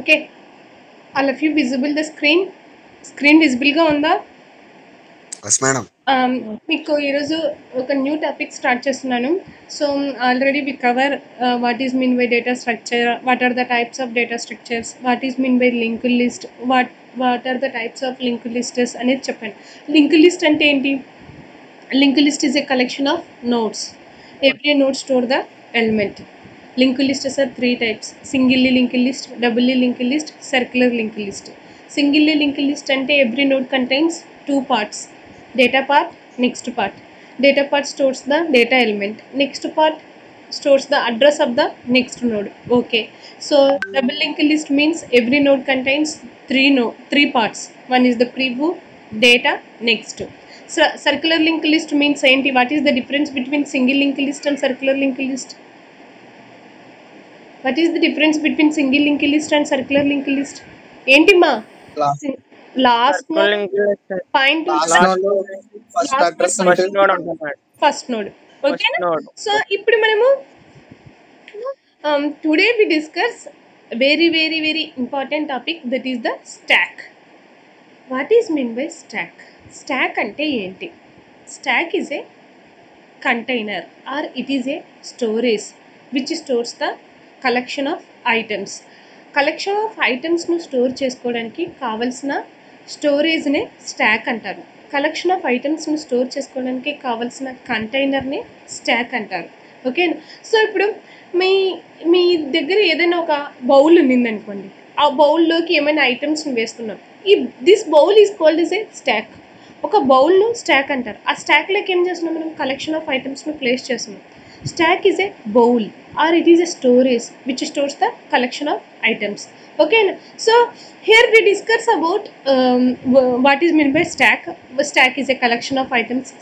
Okay, all of you visible the screen visible గా ఉందా? Yes, madam. మీకు ఈరోజు ఒక న్యూ టాపిక్ స్టార్ట్ చేస్తున్నాను. So already we cover what is mean by data structure, what are the types of data structures, what is mean by link list, what are the types of link lists అనేది చెప్పాను. Link list అంటే ఏంటి? Linked list is a collection of nodes. Every node store the element. Linked lists are three types: singly linked list, doubly linked list, circular linked list. Singly linked list ante every node contains two parts: data part, next part. Data part stores the data element. Next part stores the address of the next node. Okay. So double linked list means every node contains three parts. One is the preview, data, next. So circular linked list means what is the difference between single linked list and circular linked list? What is the difference between single linked list and circular linked list? Enti ma? Last node point to first node. Okay na? So ఇప్పుడు మనము today we discuss very important topic, that is the stack. What is mean by stack? Stack ante enti? Stack is a container or it is a storage which stores the collection of items. Collection of items ను store చేసుకోవడానికి కావాల్సిన స్టోరేజ్నే stock అంటారు. Collection of ఐటమ్స్ను store చేసుకోవడానికి కావాల్సిన కంటైనర్ని stock అంటారు. Okay, so ఇప్పుడు మీ దగ్గర ఏదైనా ఒక బౌల్ ఉన్నిందనుకోండి, ఆ బౌల్లోకి ఏమైనా ఐటమ్స్ని వేస్తున్నాం. This bowl is called is a stack. ఒక బౌల్ను స్టాక్ అంటారు. ఆ స్టాక్లోకి ఏం చేస్తున్నాం మనం? కలెక్షన్ ఆఫ్ ఐటమ్స్ను ప్లేస్ చేస్తున్నాం. Stack is a bowl or it is a storage which stores the collection of items. ఓకేనా? So here we discuss about what is mean by stack. Stack is a collection of items.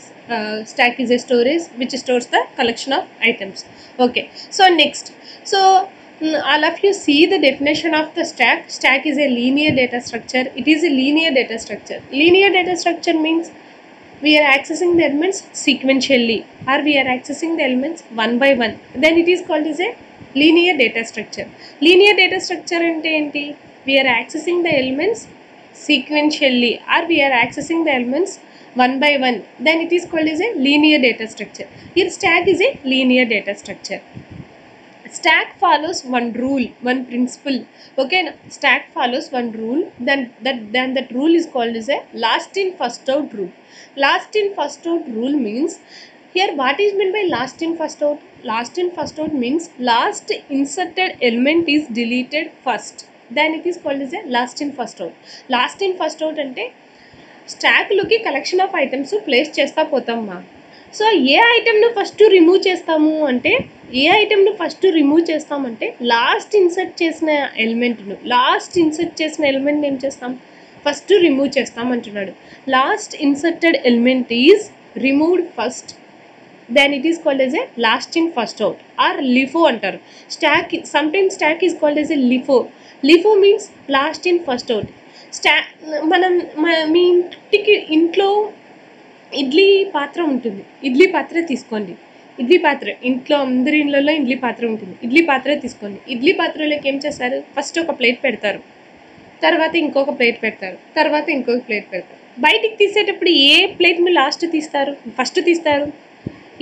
Stack is a storage which stores the collection of items. Okay, so next, so all of you see the definition of the stack. Stack is a linear data structure. It is a linear data structure. Linear data structure means we are accessing the elements sequentially or we are accessing the elements one by one. Then it is called as a linear data structure. Linear data structure ante enti? We are accessing the elements sequentially or we are accessing the elements one by one. Then it is called as a linear data structure. Here stack is a linear data structure. Stack follows one rule, one principle. Okay, stack follows one rule. Then that rule is called as a last in first out rule. Last in first out rule means, here what is meant by last in first out? Last in first out means last inserted element is deleted first. Then it is called as a last in first out. Last in first out ante స్టాక్లోకి collection of items place చేస్తా పోతామా. So ఏ ఐటమ్ను first remove చేస్తాము అంటే, last insert చేసిన element ఏం చేస్తాం? ఫస్ట్ రిమూవ్ చేస్తాం అంటున్నాడు. Last inserted element is removed first. Then it is called as a last in first out or LIFO అంటారు. Sometimes stack is called as a LIFO means last in first out. మీ ఇంట్లో ఇడ్లీ పాత్ర ఉంటుంది. ఇడ్లీ పాత్ర తీసుకోండి. ఇంట్లో అందరి ఇళ్ళల్లో ఇడ్లీ పాత్ర ఉంటుంది. ఇడ్లీ పాత్ర తీసుకోండి. ఇడ్లీ పాత్రలోకి ఏం చేస్తారు? ఫస్ట్ ఒక ప్లేట్ పెడతారు, తర్వాత ఇంకొక ప్లేట్ పెడతారు, తర్వాత ఇంకొక ప్లేట్ పెడతారు. బయటికి తీసేటప్పుడు ఏ ప్లేట్ను ఫస్ట్ తీస్తారు?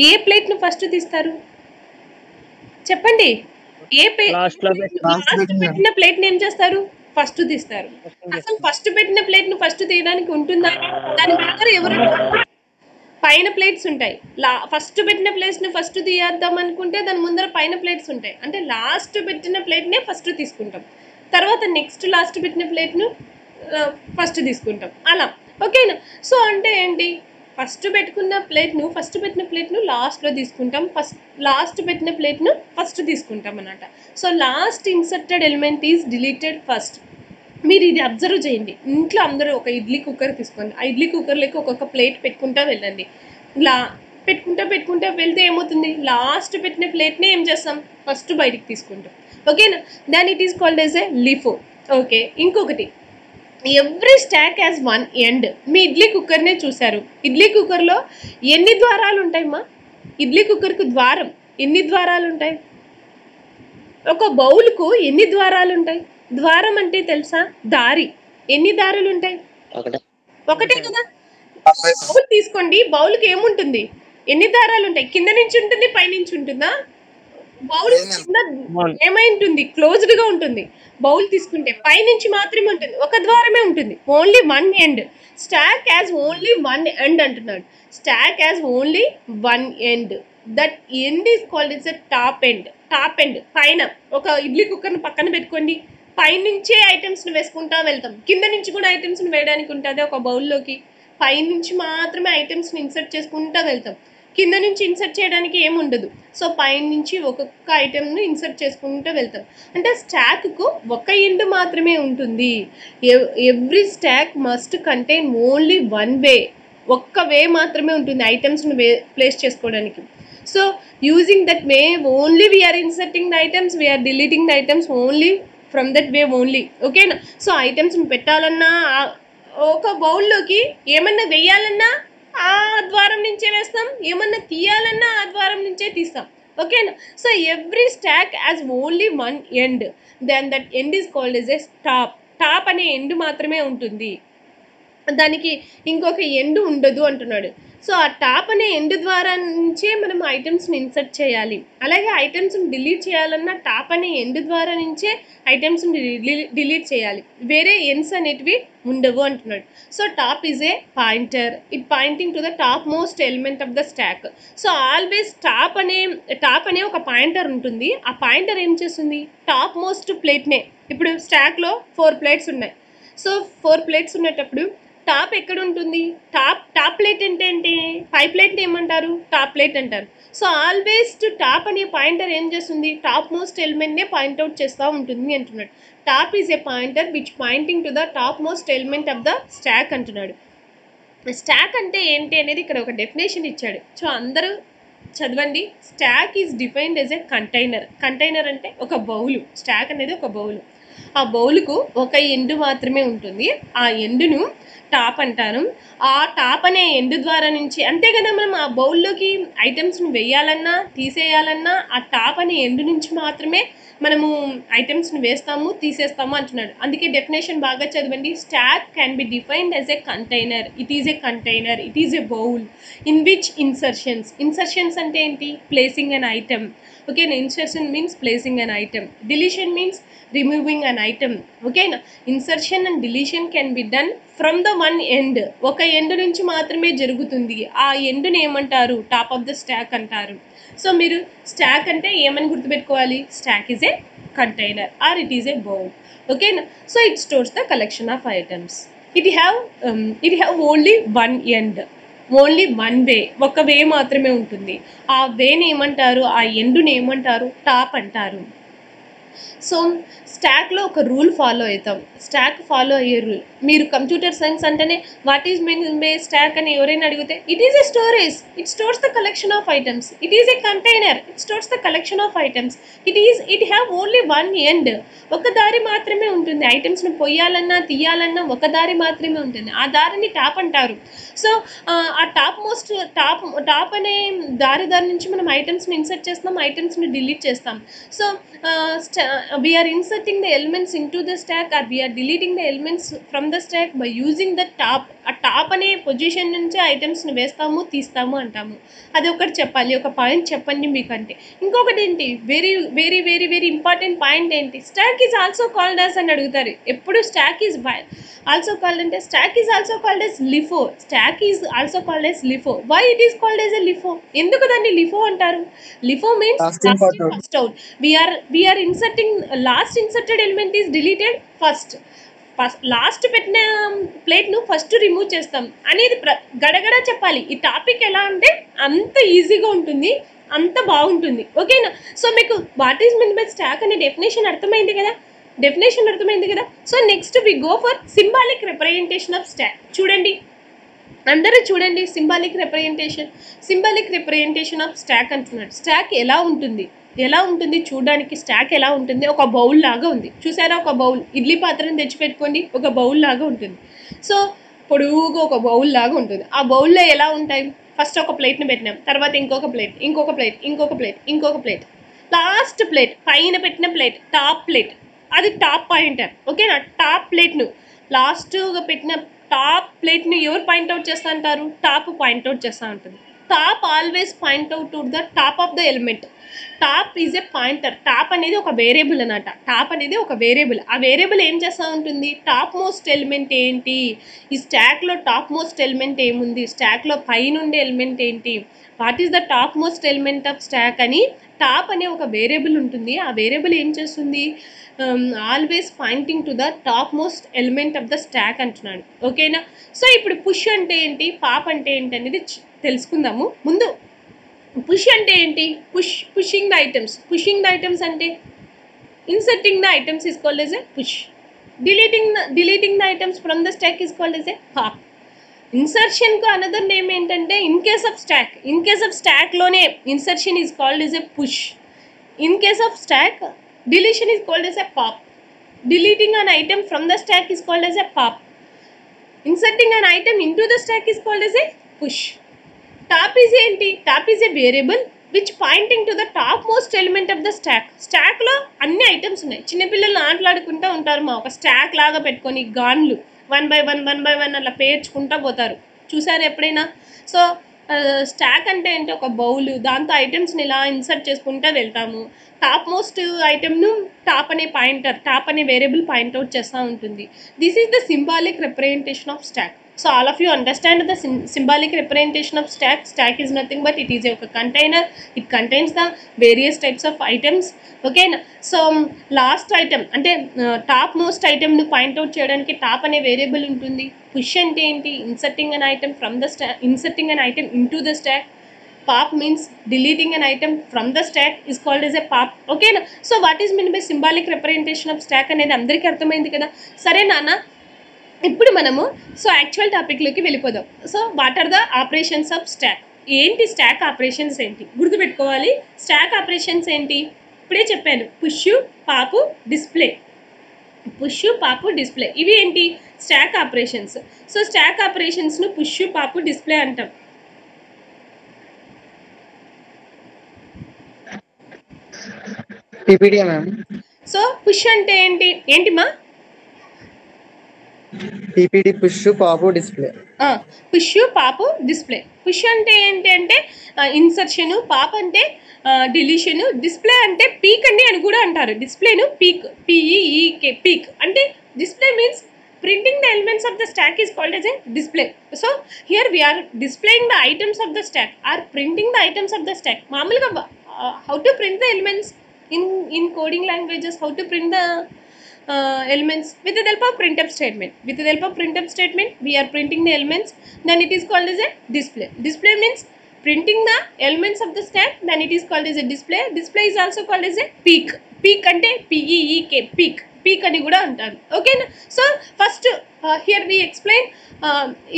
ఏ ప్లేట్ను ఫస్ట్ తీస్తారు చెప్పండి? పెట్టిన ప్లేట్ని ఏం చేస్తారు? ఫస్ట్ తీస్తారు. అసలు ఫస్ట్ పెట్టిన ప్లేట్ను ఫస్ట్ తీయడానికి ఉంటుందా? దాని దగ్గర ఎవరు? పైన ప్లేట్స్ ఉంటాయి. ఫస్ట్ పెట్టిన ప్లేట్స్ని ఫస్ట్ తీయేద్దాం అనుకుంటే దాని ముందర పైన ప్లేట్స్ ఉంటాయి. అంటే లాస్ట్ పెట్టిన ప్లేట్నే ఫస్ట్ తీసుకుంటాం, తర్వాత నెక్స్ట్ లాస్ట్ పెట్టిన ప్లేట్ను ఫస్ట్ తీసుకుంటాం, అలా. ఓకేనా? సో అంటే ఏంటి? ఫస్ట్ పెట్టిన ప్లేట్ను లాస్ట్లో తీసుకుంటాం, లాస్ట్ పెట్టిన ప్లేట్ను ఫస్ట్ తీసుకుంటాం అన్నమాట. So last inserted element is deleted first. మీరు ఇది అబ్జర్వ్ చేయండి. ఇంట్లో అందరూ ఒక ఇడ్లీ కుక్కర్ తీసుకోండి. ఆ ఇడ్లీ కుక్కర్లోకి ఒక్కొక్క ప్లేట్ పెట్టుకుంటూ వెళ్ళండి. పెట్టుకుంటూ వెళ్తే ఏమవుతుంది? లాస్ట్ పెట్టిన ప్లేట్నే ఏం చేస్తాం? ఫస్ట్ బయటికి తీసుకుంటాం. ఓకేనా? Then it is called as a LIFO. Okay, ఇంకొకటి, every stack has one end. మీ ఇడ్లీ కుక్కర్నే చూశారు. ఇడ్లీ కుక్కర్లో ఎన్ని ద్వారాలు ఉంటాయమ్మా? ఇడ్లీ కుక్కర్కు ఎన్ని ద్వారాలు ఉంటాయి? ఒక బౌల్కు ఎన్ని ద్వారాలు ఉంటాయి? ద్వారం అంటే తెలుసా? దారి. ఎన్ని దారులు ఉంటాయి? ఒకటే కదా. బౌల్ తీసుకోండి, బౌల్కి ఏముంటుంది? ఎన్ని దారాలు ఉంటాయి? కింద నుంచి ఉంటుంది, పైనుంచి ఉంటుందా? బౌల్ కింద ఏమై ఉంటుంది? క్లోజ్డ్ గా ఉంటుంది. బౌల్ తీసుకుంటే పైనుంచి మాత్రమే ఉంటుంది, ఒక ద్వారమే ఉంటుంది, only one end. Stack as only one end అంటున్నాడు. Stack as only one end. That end is called it's a top end. Top end పైన ఒక ఇడ్లీ కుక్కర్ని పక్కన పెట్టుకోండి, పైనుంచే ఐటమ్స్ని వేసుకుంటా వెళ్తాం, కింద నుంచి కూడా ఐటమ్స్ని వేయడానికి ఉంటుంది ఒక బౌల్లోకి. పైనుంచి మాత్రమే ఐటమ్స్ని ఇన్సర్ట్ చేసుకుంటా వెళ్తాం, కింద నుంచి ఇన్సర్ట్ చేయడానికి ఏముండదు. సో పైనుంచి ఒక్కొక్క ఐటెంను ఇన్సర్ట్ చేసుకుంటూ వెళ్తాం. అంటే స్టాక్కు ఒక ఎండ్ మాత్రమే ఉంటుంది. Every stack must contain only one way. ఒక్క వే మాత్రమే ఉంటుంది ఐటమ్స్ని ప్లేస్ చేసుకోవడానికి. So using that way only we are inserting the items, we are deleting the items only from that way only. ఓకేనా? సో ఐటమ్స్ని పెట్టాలన్నా ఒక బౌల్లోకి ఏమన్నా వేయాలన్నా ఆ ద్వారం నుంచే వేస్తాం, ఏమన్నా తీయాలన్నా ఆ ద్వారం నుంచే తీస్తాం. ఓకేనా? So every stack as only one end, then that end is called as a top. Top అనే ఎండ్ మాత్రమే ఉంటుంది, దానికి ఇంకొక ఎండ్ ఉండదు అంటున్నాడు. సో ఆ టాప్ అనే ఎండ్ ద్వారా నుంచే మనం ఐటమ్స్ని ఇన్సర్ట్ చేయాలి. అలాగే ఐటమ్స్ని డిలీట్ చేయాలన్నా టాప్ అనే ఎండ్ ద్వారా నుంచే ఐటమ్స్ని డిలీట్ చేయాలి, వేరే ఎండ్స్ అనేటివి ఉండవు అంటున్నాడు. So top is a pointer, it pointing to the top most element of the stack. So always top అనే ఒక పాయింటర్ ఉంటుంది. ఆ పాయింటర్ ఏం చేస్తుంది? టాప్ మోస్ట్ ప్లేట్నే. ఇప్పుడు స్టాక్లో 4 ప్లేట్స్ ఉన్నాయి. సో 4 ప్లేట్స్ ఉన్నప్పుడు టాప్ ఎక్కడ ఉంటుంది? టాప్ ప్లేట్ అంటే ఏంటి? పై ప్లేట్ని ఏమంటారు? టాప్ ప్లేట్ అంటారు. సో ఆల్వేస్ టాప్ అనే పాయింటర్ ఏం చేస్తుంది? టాప్ మోస్ట్ ఎలిమెంట్నే పాయింట్అవుట్ చేస్తూ ఉంటుంది అంటున్నాడు. Top is a pointer which Poynting to the top most element of the stock అంటున్నాడు. స్టాక్ అంటే ఏంటి అనేది ఇక్కడ ఒక డెఫినేషన్ ఇచ్చాడు. సో అందరూ చదవండి. Stock is defined as a container. Container అంటే ఒక బౌలు. స్టాక్ అనేది ఒక బౌలు. ఆ బౌలుకు ఒక ఎండు మాత్రమే ఉంటుంది, ఆ ఎండును టాప్ అంటారు. ఆ టాప్ అనే ఎండు ద్వారా నుంచి, అంతే కదా, మనం ఆ బౌల్లోకి ఐటమ్స్ని వేయాలన్నా తీసేయాలన్నా ఆ టాప్ అనే ఎండు నుంచి మాత్రమే మనము ఐటమ్స్ని వేస్తాము, తీసేస్తాము అంటున్నాడు. అందుకే డెఫినేషన్ బాగా చదవండి. Stack can be defined as a container. It is a container, it is a bowl in which insertions అంటే ఏంటి? Placing an item. ఓకేనా? Insertion means placing an item, deletion means removing an item. ఓకేనా? Insertion and deletion can be done from the one end. ఒక end నుంచి మాత్రమే జరుగుతుంది. ఆ ఎండ్ని ఏమంటారు? టాప్ ఆఫ్ ద స్టాక్ అంటారు. సో మీరు స్టాక్ అంటే ఏమని గుర్తుపెట్టుకోవాలి? Stack is A container or it is a bowl. ఓకేనా? So it stores the collection of items. It have only one end, only one way. ఒక వే మాత్రమే ఉంటుంది. ఆ వేని ఏమంటారు? ఆ ఎండుని ఏమంటారు? టాప్ అంటారు. సో స్టాక్లో ఒక రూల్ ఫాలో అవుతాం. స్టాక్ ఫాలో అయ్యే రూల్. మీరు కంప్యూటర్ సైన్స్ అంటేనే what is mean by stock అని ఎవరైనా అడిగితే, it is a storage, it stores the collection of items. It is a container, it stores the collection of items. It have only one end. ఒక దారి మాత్రమే ఉంటుంది. ఐటమ్స్ని పొయ్యాలన్నా తీయాలన్నా ఒక దారి మాత్రమే ఉంటుంది. ఆ దారిని టాప్ అంటారు. సో ఆ టాప్ అనే దారి నుంచి మనం ఐటమ్స్ని ఇన్సర్ట్ చేస్తాం, ఐటమ్స్ని డిలీట్ చేస్తాం. So we are inserting the elements into the stack or we are deleting the elements from the stack by using the top. ఆ టాప్ అనే పొజిషన్ నుంచి ఐటమ్స్ని వేస్తాము, తీస్తాము అంటాము. అది ఒకటి చెప్పాలి. ఒక పాయింట్ చెప్పండి మీకంటే. ఇంకొకటి ఏంటి? Very very very very important point ఏంటి? Stack is also called as అని అడుగుతారు ఎప్పుడు. స్టాక్ ఈజ్ ఆల్సో కాల్డ్ అంటే stack is also called as LIFO. Stack is also called as LIFO. Why it is called as a LIFO? ఎందుకు దాన్ని LIFO అంటారు? LIFO means first out. we are inserting last inserted element is deleted first. Last పెట్టిన ప్లేట్ను first remove చేస్తాం అనేది గడగడ చెప్పాలి. ఈ టాపిక్ ఎలా అంటే అంత ఈజీగా ఉంటుంది, అంత బాగుంటుంది. ఓకేనా? సో మీకు what is mean by stack అనే డెఫినేషన్ అర్థమైంది కదా. So next we go for symbolic representation of stack. చూడండి, అందరూ చూడండి. సింబాలిక్ రిప్రజెంటేషన్ ఆఫ్ స్టాక్ అంటున్నాడు. స్టాక్ ఎలా ఉంటుంది చూడడానికి? స్టాక్ ఎలా ఉంటుంది? ఒక బౌల్ లాగా ఉంది. చూసారా? ఒక బౌల్, ఇడ్లీ పాత్రను తెచ్చిపెట్టుకోండి, ఒక బౌల్ లాగా ఉంటుంది. సో పొడువుగా ఒక బౌల్ లాగా ఉంటుంది. ఆ బౌల్లో ఎలా ఉంటాయి? ఫస్ట్ ఒక ప్లేట్ని పెట్టినాం, తర్వాత ఇంకొక ప్లేట్, లాస్ట్ ప్లేట్, పైన పెట్టిన ప్లేట్, టాప్ ప్లేట్. అది టాప్ పాయింటర్. ఓకేనా? టాప్ ప్లేట్ను లాస్ట్గా పెట్టిన టాప్ ప్లేట్ని ఎవరు పాయింట్అవుట్ చేస్తూ అంటారు? టాప్ పాయింట్అవుట్ చేస్తూ ఉంటుంది. Top always point out to the top of the element. Top is a pointer. Top అనేది ఒక వేరియబుల్ అన్నమాట. టాప్ అనేది ఒక వేరియబుల్. ఆ వేరియబుల్ ఏం చేస్తూ ఉంటుంది? టాప్ మోస్ట్ ఎలిమెంట్ ఏంటి, ఈ స్టాక్లో టాప్ మోస్ట్ ఎలిమెంట్ ఏముంది, స్టాక్లో పైన ఉండే ఎలిమెంట్ ఏంటి, what is the top most element of stock అని టాప్ అనే ఒక వేరియబుల్ ఉంటుంది. ఆ వేరియబుల్ ఏం చేస్తుంది? Always Poynting to the top most element of the stock అంటున్నాడు. ఓకేనా? సో ఇప్పుడు పుష్ అంటే ఏంటి, పాప్ అంటే ఏంటి అనేది తెలుసుకుందాము. ముందు పుష్ అంటే ఏంటి? Pushing the items. Pushing the items అంటే inserting the items is called as a push. Deleting the items from the stack is called as a pop. ఇన్సర్షన్కు అనదర్ నేమ్ ఏంటంటే ఇన్ కేస్ ఆఫ్ స్టాక్లోనే insertion is called as a push. In case of stack deletion is called as a pop. Deleting an item from the stack is called as a pop. Inserting an item into the stack is called as a push. Top is ఏంటి? Top is a variable which pointing to the top most element of the stack. స్టాక్లో అన్ని items ఉన్నాయి. చిన్నపిల్లలు ఆటలాడుకుంటూ ఉంటారు. మా ఒక stock లాగా పెట్టుకొని గాన్లు 1 by 1 అలా పేర్చుకుంటూ పోతారు. చూసారు ఎప్పుడైనా? సో స్టాక్ అంటే ఏంటి? ఒక బౌల్, దాంతో ఐటమ్స్ని ఇలా ఇన్సర్ట్ చేసుకుంటూ వెళ్తాము. టాప్ మోస్ట్ ఐటమ్ను టాప్ అనే వేరియబుల్ పాయింట్అవుట్ చేస్తూ ఉంటుంది. This is the symbolic representation of stock. So all of you understand the symbolic representation of stack. Stack is nothing but it is a container. It contains the various types of items. Okay. So last item అంటే top most ఐటమ్ను point out చేయడానికి top అనే variable ఉంటుంది. Push అంటే ఏంటి? Inserting an item into the stock. Pop means deleting an item from the stack is called as a pop. Okay na? So what is meant by symbolic representation of stack అనేది అందరికీ అర్థమైంది కదా? సరే నాన్న, ఇప్పుడు మనము యాక్చువల్ టాపిక్లోకి వెళ్ళిపోదాం. So what are the operations of stack? ఏంటి స్టాక్ ఆపరేషన్స్ ఏంటి? గుర్తుపెట్టుకోవాలి. స్టాక్ ఆపరేషన్స్ ఏంటి? ఇప్పుడే చెప్పాను. Push, pop, display. Push, pop, display ఇవి ఏంటి? Stack operations. సో స్టాక్ ఆపరేషన్స్ను పుష్, పాపు, డిస్ప్లే అంటాం. సో పుష్ అంటే ఏంటిమా? PPD, push, pop, display. Push, pop, display. Push అంటే ఏంటి అంటే ఇన్సర్షన్, పాప్ అంటే డిలీషన్, డిస్ప్లే అంటే పీక్ అని కూడా అంటారు. డిస్ప్లేను పీక్, PEEK, పీక్ అంటే display means printing the elements of the stack is called as a display. So here we are displaying the items of the stack or printing the items of the stack. మామూలుగా how to print the elements in coding languages, how to print the elements with the help of printf statement. With the help of printf statement we are printing the elements, then it is called as a display. Display means printing the elements of the stack, then it is called as a display. Display is also called as a peek. Peek అంటే PEEK, peek అని కూడా అంటారు. ఓకేనా? So first here we explain,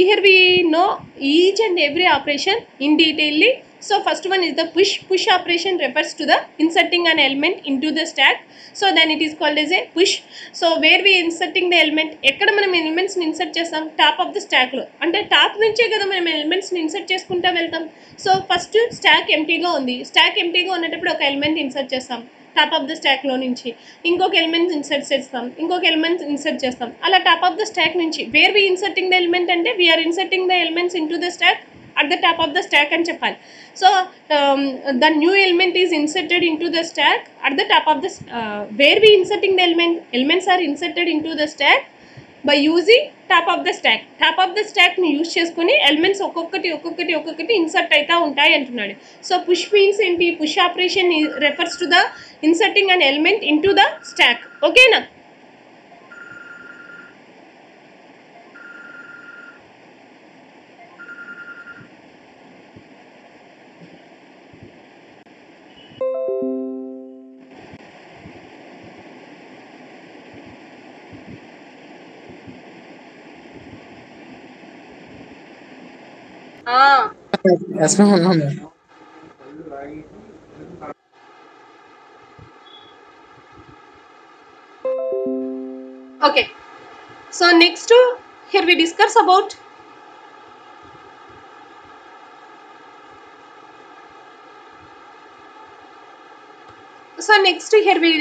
here we know each and every operation in detailly. So first one is the push operation refers to the inserting an element into the stack. So then it is called as a push. So where we inserting the element, ఎక్కడ మనం elements ని insert చేస్తాం? Top of the stock లో. అంటే top నుంచే కదా మనం elements ని ఇన్సర్ట్ చేసుకుంటూ వెళ్తాం. సో ఫస్ట్ స్టాక్ ఎంటీగా ఉంది. స్టాక్ ఎంటీగా ఉన్నప్పుడు ఒక ఎలిమెంట్ ఇన్సర్ట్ చేస్తాం టాప్ ఆఫ్ ద స్టాక్లో నుంచి. ఇంకొక ఎలిమెంట్ ఇన్సర్ట్ చేస్తాం, ఇంకొక ఎలిమెంట్ ఇన్సర్ట్ చేస్తాం. అలా టాప్ ఆఫ్ ద స్టాక్ నుంచి where we inserting the element అంటే we are inserting the elements into the stack at the top of the stack అని చెప్పాలి. So the new element is inserted into the stack at the top of the where we inserting the elements are inserted into the stack by using top of the stack. Top of the stack ని use చేసుకొని elements ఒక్కొక్కటి insert అవుతూ ఉంటాయి అంటున్నాడు. So push means ఏంటి? Push operation refers to the inserting an element into the stock. ఓకేనా? Okay, so next here we discuss about here we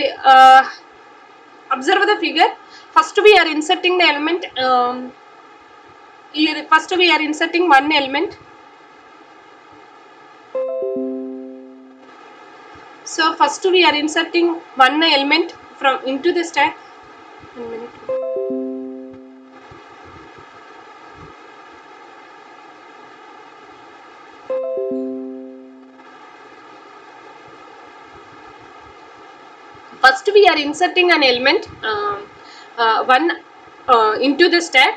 Observe the figure. First we are inserting the element. First we are inserting one element. So first we are inserting one element from into the stack. 1 minute. First we are inserting an element one into the stack.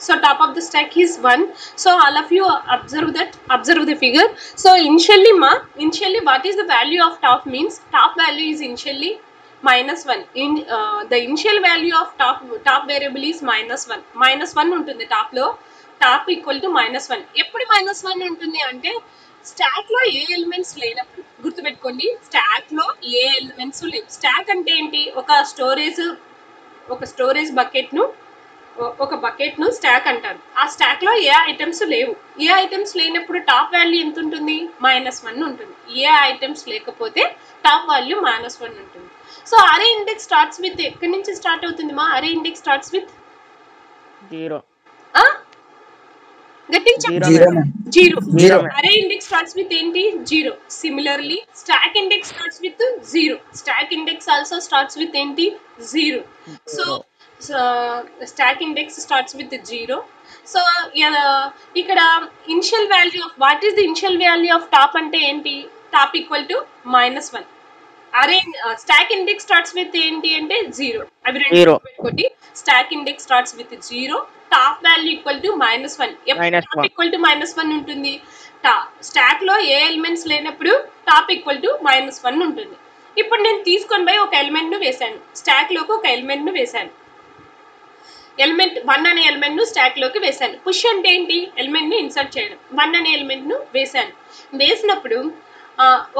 So top of the stack is 1. So all of you observe the figure. So initially what is the value of top means top value is initially -1. In the initial value of top variable is -1. -1 ఉంటుంది top లో. Top equal to -1. ఎప్పుడు -1 ఉంటుంది అంటే stock లో ఏ elements లేనప్పుడు. గుర్తుపెట్టుకోండి, stock లో ఏ elements లేవు. స్టాక్ అంటే ఏంటి? ఒక స్టోరేజ్ బకెట్ ను స్టాక్ అంటారు. ఆ స్టాక్ లో ఏ ఐటమ్స్ లేవు. ఏ ఐటమ్స్ లేనప్పుడు టాప్ వాల్యూ ఎంత ఉంటుంది? -1 ఉంటుంది. ఏ ఐటమ్స్ లేకపోతే టాప్ వాల్యూ -1 ఉంటుంది. సో అరే ఇండెక్స్ స్టార్ట్స్ విత్ ఎక్కడి నుంచి స్టార్ట్ అవుతుంది మా? అరే ఇండెక్స్ స్టార్ట్స్ విత్ 0. గట్టిగా చెప్పండి. 0. అరే ఇండెక్స్ స్టార్ట్స్ విత్ ఏంటి? 0. Similarly stack index starts with 0. Stack index also starts with ఏంటి? 0. So stack index starts with 0. So ఇక్కడ initial value of what is the initial value of top అంటే ఏంటి? Top equal to -1. Array stock index starts with ఏంటి అంటే 0. అవి రెండు పెట్టుకోండి. Stock index starts with 0. Top value equal to -1. ఎప్పుడు top equal to -1 ఉంటుంది? స్టాక్ లో ఏ ఎలిమెంట్స్ లేనప్పుడు టాప్ ఈక్వల్ టు -1 ఉంటుంది. ఇప్పుడు నేను తీసుకొని పోయి ఒక ఎలిమెంట్ ను వేసాను. స్టాక్ లోకి ఒక ఎలిమెంట్ ను వేసాను. ఎలిమెంట్ 1 అనే ఎలిమెంట్ ను స్టాక్ లోకి వేసాను. పుష్ అంటే ఏంటి? ఎలిమెంట్ ను ఇన్సర్ట్ చేయడం. 1 అనే ఎలిమెంట్ ను వేసాను. వేసినప్పుడు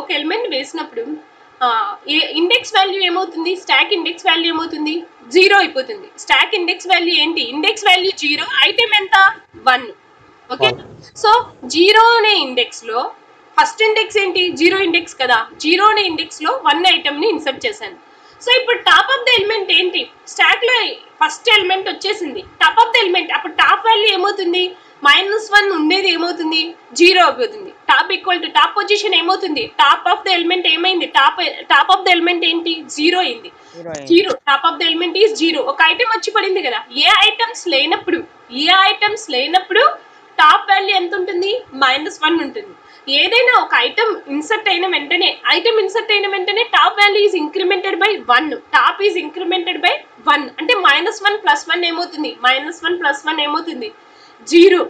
ఒక ఎలిమెంట్ వేసినప్పుడు ఇండెక్స్ వాల్యూ ఏమవుతుంది? స్టాక్ ఇండెక్స్ వాల్యూ ఏమవుతుంది? 0 అయిపోతుంది. స్టాక్ ఇండెక్స్ వాల్యూ ఏంటి? Index value 0. ఐటమ్ ఎంత? 1. ఓకే. సో 0 అనే ఇండెక్స్ లో ఫస్ట్ ఇండెక్స్ ఏంటి? 0 ఇండెక్స్ కదా. 0 అనే ఇండెక్స్ లో 1 ఐటమ్ ని ఇన్సర్ట్ చేశాను. సో ఇప్పుడు టాప్ ఆఫ్ ద ఎలిమెంట్ ఏంటి? స్టాక్ లో ఫస్ట్ ఎలిమెంట్ వచ్చేసింది. టాప్ ఆఫ్ ద ఎలిమెంట్ అప్పుడు టాప్ వాల్యూ ఏమవుతుంది? -1 ఉండేది ఏమవుతుంది? 0 అయిపోతుంది. Top equal to top position ఏమవుతుంది? టాప్ ఆఫ్ ద ఎలిమెంట్ ఏమైంది? టాప్ ఆఫ్ ద ఎలిమెంట్ ఏంటి? 0 అయింది. 0. Top of the element is 0. ఒక ఐటమ్ వచ్చి పడింది కదా. ఏ ఐటమ్స్ లేనప్పుడు టాప్ వాల్యూ ఎంత ఉంటుంది? -1 ఉంటుంది. ఏదైనా ఒక ఐటమ్ ఇన్సర్ట్ అయిన వెంటనే top value is incremented by 1. Top is incremented by 1 అంటే -1 + 1 ఏమవుతుంది? -1 + 1 ఏమవుతుంది? 0.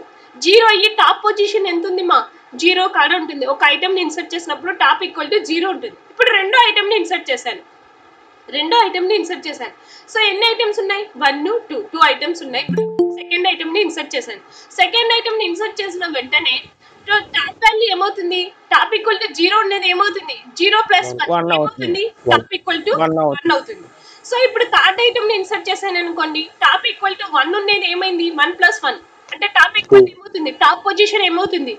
0 అయ్యి టాప్ పొజిషన్ ఎంత ఉంది మా? 0 కాడ ఉంటుంది. ఒక ఐటమ్ ని ఇన్సర్ట్ చేసినప్పుడు టాప్ ఈక్వల్ టు 0 ఉంటుంది. ఇప్పుడు రెండో ఐటమ్ ని ఇన్సర్ట్ చేశాను. సో ఎన్ని ఐటమ్స్ ఉన్నాయి? 1 2 ఐటమ్స్ ఉన్నాయి. సెకండ్ ఐటమ్ ని ఇన్సర్ట్ చేశాను. సెకండ్ ఐటమ్ ని ఇన్సర్ట్ చేసిన వెంటనే టాప్ వాల్యూ ఏమవుతుంది? టాప్ ఈక్వల్ టు 0 ఉన్నది ఏమవుతుంది? 0 + 1 ఏమవుతుంది? టాప్ ఈక్వల్ టు 1 అవుతుంది. సో ఇప్పుడు థర్డ్ ఐటమ్ ని ఇన్సర్ట్ చేశాను అనుకోండి. టాప్ ఈక్వల్ టు 1 ఉన్నది ఏమైంది? 1 + 1 అంటే టాప్ ఈక్వల్ ఏమవుతుంది? టాప్ పొజిషన్ ఏమవుతుంది?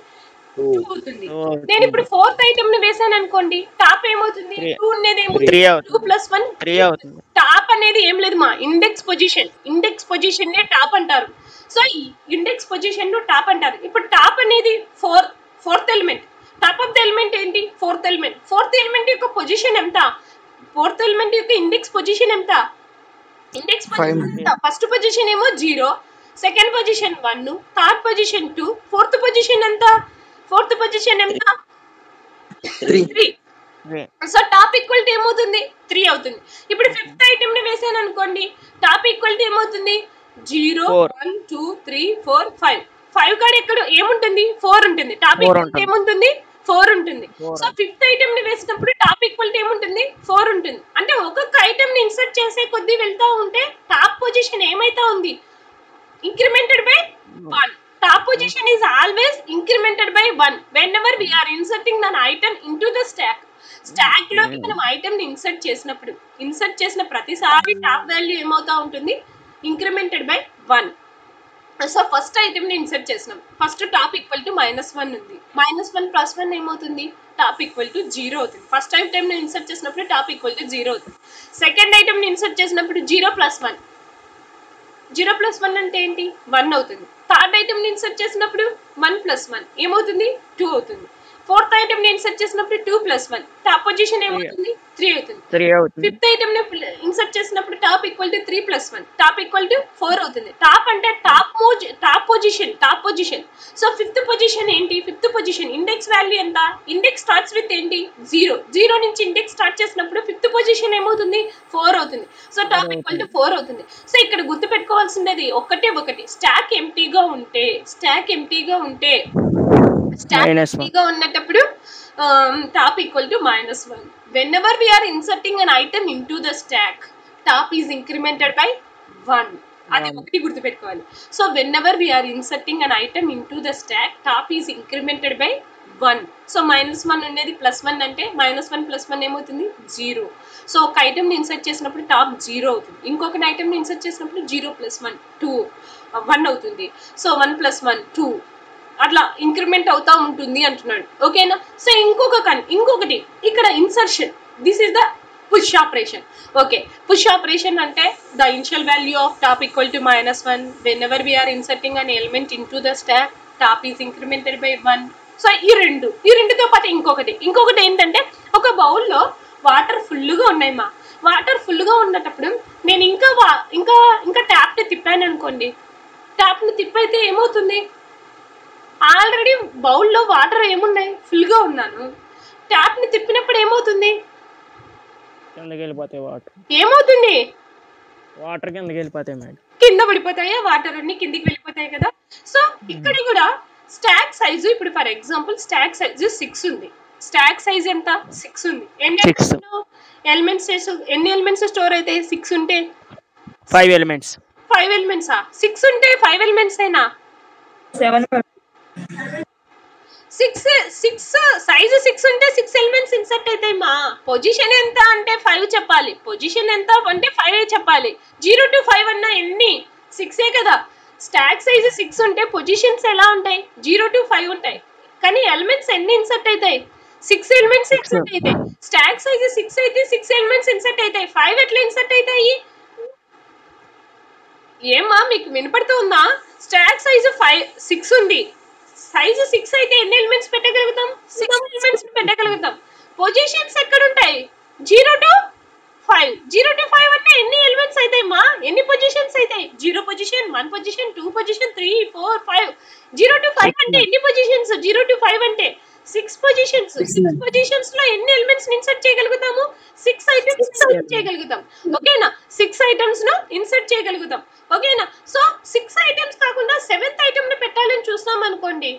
2 అవుతుంది. నేను ఇప్పుడు ఫోర్త్ ఐటమ్ ని వేసాను అనుకోండి. టాప్ ఏమవుతుంది? 2 ఉన్నది ఏమవుతుంది? 2 + 1 3 అవుతుంది. టాప్ అనేది ఏం లేదు మా, ఇండెక్స్ పొజిషన్ నే టాప్ అంటారు. సో ఈ ఇండెక్స్ పొజిషన్ ను టాప్ అంటారు. ఇప్పుడు టాప్ అనేది fourth element. Top of the element ఏంటి? ఫోర్త్ ఎలిమెంట్ యొక్క పొజిషన్ ఎంత? ఫోర్త్ ఎలిమెంట్ యొక్క ఇండెక్స్ పొజిషన్ ఎంత? ఫస్ట్ పొజిషన్ ఏమో 0, second position 1, third position 2, fourth position ఎంత? 3. సో టాప్ ఈక్వల్ టు ఏమవుతుంది? 3 అవుతుంది. ఇప్పుడు ఫిఫ్త్ ఐటమ్ ని వేసాను అనుకోండి. టాప్ ఈక్వల్ టు ఏమవుతుంది? 0 1 2 3 4 5 కాడ ఎక్కడ ఏముంటుంది? 4 ఉంటుంది. టాప్ ఈక్వల్ ఏముంటుంది? 4 ఉంటుంది. సో ఫిఫ్త్ ఐటమ్ ని వేసినప్పుడు టాప్ ఈక్వల్ ఏముంటుంది? 4 ఉంటుంది. అంటే ఒక్కొక్క ఐటమ్ ని ఇన్సర్ట్ చేసే కొద్దీ వెళ్తా ఉంటే టాప్ పొజిషన్ ఏమైతా ఉంది? Incremented by 1. Top position is always incremented by 1 whenever we are inserting an item into the stack. Stock లోకి మనం ఐటమ్ ని ఇన్సర్ట్ చేసిన ప్రతిసారి టాప్ వాల్యూ ఏమవుతా ఉంటుంది? Incremented by 1. సో ఫస్ట్ ఐటెంని ఇన్సర్ట్ చేసినాం. ఫస్ట్ టాప్ ఈక్వల్ టు -1 ఉంది. -1 + 1 ఏమవుతుంది? టాప్ ఈక్వల్ టు 0 అవుతుంది. ఫస్ట్ ఐటెంని ఇన్సర్ట్ చేసినప్పుడు టాప్ ఈక్వల్ టు 0 అవుతుంది. సెకండ్ ఐటెంని ఇన్సర్ట్ చేసినప్పుడు 0 + 1. 0 + 1 అంటే ఏంటి? 1 అవుతుంది. థర్డ్ ఐటెంని ఇన్సర్ట్ చేసినప్పుడు 1 + 1 ఏమవుతుంది? 2 అవుతుంది. ఫోర్త్ ఐటెంని ఇన్సర్ట్ చేసినప్పుడు 2 + 1 టాప్ పొజిషన్ ఏమవుతుంది? 3 అవుతుంది. ఫిఫ్త్ ఐటెంని ఇన్సర్ట్ చేసినప్పుడు top equal to 3 + 1 top equal to 4 అవుతుంది. టాప్ అంటే top position. So fifth position ఏంటి? ఫిఫ్త్ పొజిషన్ ఇండెక్స్ వాల్యూ ఎంత? ఇండెక్స్ స్టార్ట్స్ విత్ ఏంటి? 0 నుంచి ఇండెక్స్ స్టార్ట్ చేసినప్పుడు ఫిఫ్త్ పొజిషన్ ఏమవుతుంది? 4 అవుతుంది. సో టాప్ ఈక్వల్ టు 4 అవుతుంది. సో ఇక్కడ గుర్తు పెట్టుకోవాల్సింది ఒకటి స్టాక్ ఎంటీగా ఉంటే ఉన్నప్పుడు top equal to -1. Whenever we are inserting an item into the stack, top is incremented by 1. అది ఒకటి గుర్తు పెట్టుకోవాలి. So whenever we are inserting an item into the stack, top is incremented by 1. So -1 అనేది +1 అంటే -1 + 1 ఏమవుతుంది? 0. So ఒక ఐటెంని insert చేసినప్పుడు top 0 అవుతుంది. ఇంకొక ఐటెంని ఇన్సర్ట్ చేసినప్పుడు 0 + 1 2 1 అవుతుంది. సో 1 + 1 2 అట్లా ఇంక్రిమెంట్ అవుతా ఉంటుంది అంటున్నాడు. ఓకేనా? సో ఇంకొకటి ఇక్కడ insertion. This is the push operation. Okay, push operation అంటే the initial value of top equal to -1. Whenever we are inserting an element into the stack, top is incremented by 1. So ఈ రెండుతో పాటు ఇంకొకటి ఏంటంటే, ఒక బౌల్లో water ఫుల్గా ఉన్నాయి. వాటర్ ఫుల్గా ఉన్నప్పుడు నేను ఇంకా ట్యాప్ని తిప్పాను అనుకోండి. ట్యాప్ని తిప్పైతే ఏమవుతుంది? ఆల్రెడీ బౌల్లో వాటర్ ఏమున్నాయి? ఫుల్గా ఉన్నాను. ట్యాప్ని తిప్పినప్పుడు ఏమవుతుంది? ఏమవుతుంది? వాటర్ కిందకి వెళ్ళిపోతాయి మేడం. కింద పడిపోతాయా? వాటర్ అన్ని కిందికి వెళ్ళిపోతాయి కదా. సో ఇక్కడ కూడా స్టాక్ సైజు, ఇప్పుడు ఫర్ ఎగ్జాంపుల్ స్టాక్ సైజు 6 ఉంది. స్టాక్ సైజ్ ఎంత? 6 ఉంది. ఎన్ని ఎలిమెంట్స్ స్టోర్ అయితే? 6 ఉంటే 5 ఎలిమెంట్స్. 5 ఎలిమెంట్సా? 6 ఉంటే 5 ఎలిమెంట్స్ అయినా 7 సైజు 6 ఉంటే 6 ఎలిమెంట్స్ ఇన్సర్ట్ అవుతాయి. పొజిషన్ ఎంత అంటే 5 చెప్పాలి. పొజిషన్ ఎంత అంటే 5 చెప్పాలి. 0 to 5 అన్నా ఎన్ని? 6 కదా. స్టాక్ సైజు 6 ఉంటే పొజిషన్స్ ఎలా ఉంటాయి? 0 to 5 ఉంటాయి. కానీ ఎలిమెంట్స్ ఎన్ని ఇన్సర్ట్ అవుతాయి? 6 ఎలిమెంట్స్ ఇన్సర్ట్ అవుతాయి. స్టాక్ సైజు 6 అయితే 6 ఎలిమెంట్స్ ఇన్సర్ట్ అవుతాయి. 5 ఎట్లా ఇన్సర్ట్ అవుతాయి? ఏమ్మా మీకు వినపడుతూ ఉందా? స్టాక్ సైజు 6 ఉంది. సైజు 6 అయితే ఎన్ని ఎలిమెంట్స్ పెట్టగలుగుతాం? 6 ఎలిమెంట్స్ పెట్టగలుగుతాం. పొజిషన్స్ ఎక్కడ ఉంటాయి? 0 to 5. 0 to 5 అంటే ఎన్ని ఎలిమెంట్స్ అవుతాయి? ఎన్ని పొజిషన్స్ అవుతాయి? 0 పొజిషన్, 1 పొజిషన్, 2 పొజిషన్, 3 4 5. 0 to 5 అంటే ఎన్ని పొజిషన్స్? 0 to 5 అంటే 6 పొజిషన్స్. 6 పొజిషన్స్ లో ఎన్ని ఎలిమెంట్స్ ఇన్సర్ట్ చేయగలుగుతాము? 6 ఐటమ్స్ ఇన్సర్ట్ చేయగలుగుతాం. ఓకేనా? 6 ఐటమ్స్ ను ఇన్సర్ట్ చేయగలుగుతాం. ఓకేనా? సో 6 ఐటమ్స్ కాకుండా 7th ఐటమ్ ని పెట్టాలని చూస్తాం అనుకోండి.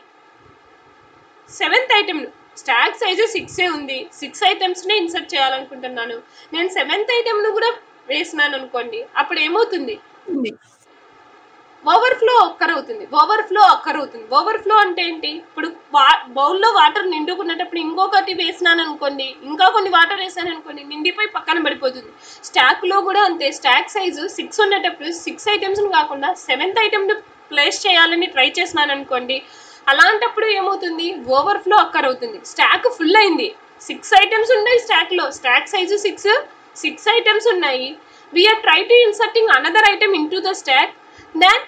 7th ఐటమ్ స్టాక్ సైజు 6 ఉంది. 6 ఐటమ్స్ ని ఇన్సర్ట్ చేయాలనుకుంటున్నాను. నేను 7th ఐటమ్ ను కూడా వేసినాను అనుకోండి. అప్పుడు ఏమవుతుంది? ఓవర్ఫ్లో అక్కర్ అవుతుంది. ఓవర్ఫ్లో అంటే ఏంటి? ఇప్పుడు బౌల్లో వాటర్ నిండుకున్నప్పుడు ఇంకొకటి వేసినాను అనుకోండి, ఇంకా కొన్ని వాటర్ వేసాను అనుకోండి, నిండిపోయి పక్కన పడిపోతుంది. స్టాక్లో కూడా అంతే. స్టాక్ సైజు 6 ఉన్నప్పుడు 6 ఐటమ్స్ని కాకుండా 7th ఐటమ్ని ప్లేస్ చేయాలని ట్రై చేసినాను అనుకోండి. అలాంటప్పుడు ఏమవుతుంది? ఓవర్ఫ్లో అక్కర్ అవుతుంది. స్టాక్ ఫుల్ అయింది. 6 ఐటమ్స్ ఉన్నాయి స్టాక్లో. స్టాక్ సైజు 6 ఐటమ్స్ ఉన్నాయి. We are try to inserting another item into the stack. Then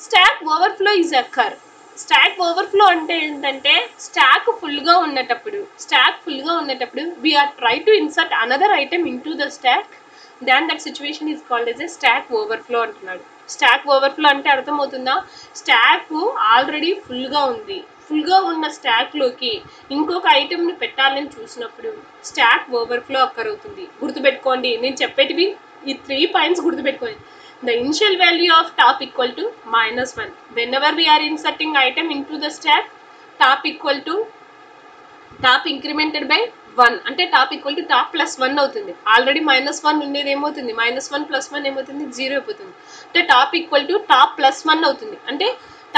stack overflow is occur. Stack overflow అంటే ఏంటంటే, స్టాక్ ఫుల్గా ఉన్నటప్పుడు we are try to insert another item into the stack. Then that situation is called as a stack overflow అంటున్నాడు. Stack overflow అంటే అర్థమవుతుందా? Stock already ఫుల్గా ఉన్న స్టాక్లోకి ఇంకొక ఐటమ్ని పెట్టాలని చూసినప్పుడు స్టాక్ ఓవర్ఫ్లో అక్కర్ అవుతుంది. గుర్తుపెట్టుకోండి, నేను చెప్పేటివి ఈ 3 పాయింట్స్ గుర్తుపెట్టుకోండి. The initial value of top equal to -1. Whenever we are inserting item into the stack, top equal to top incremented by 1 అంటే top equal to top plus 1 అవుతుంది. ఆల్రెడీ -1 ఉండేది ఏమవుతుంది? -1 + 1 ఏమవుతుంది? 0 అయిపోతుంది. అంటే top equal to top plus 1 అవుతుంది. అంటే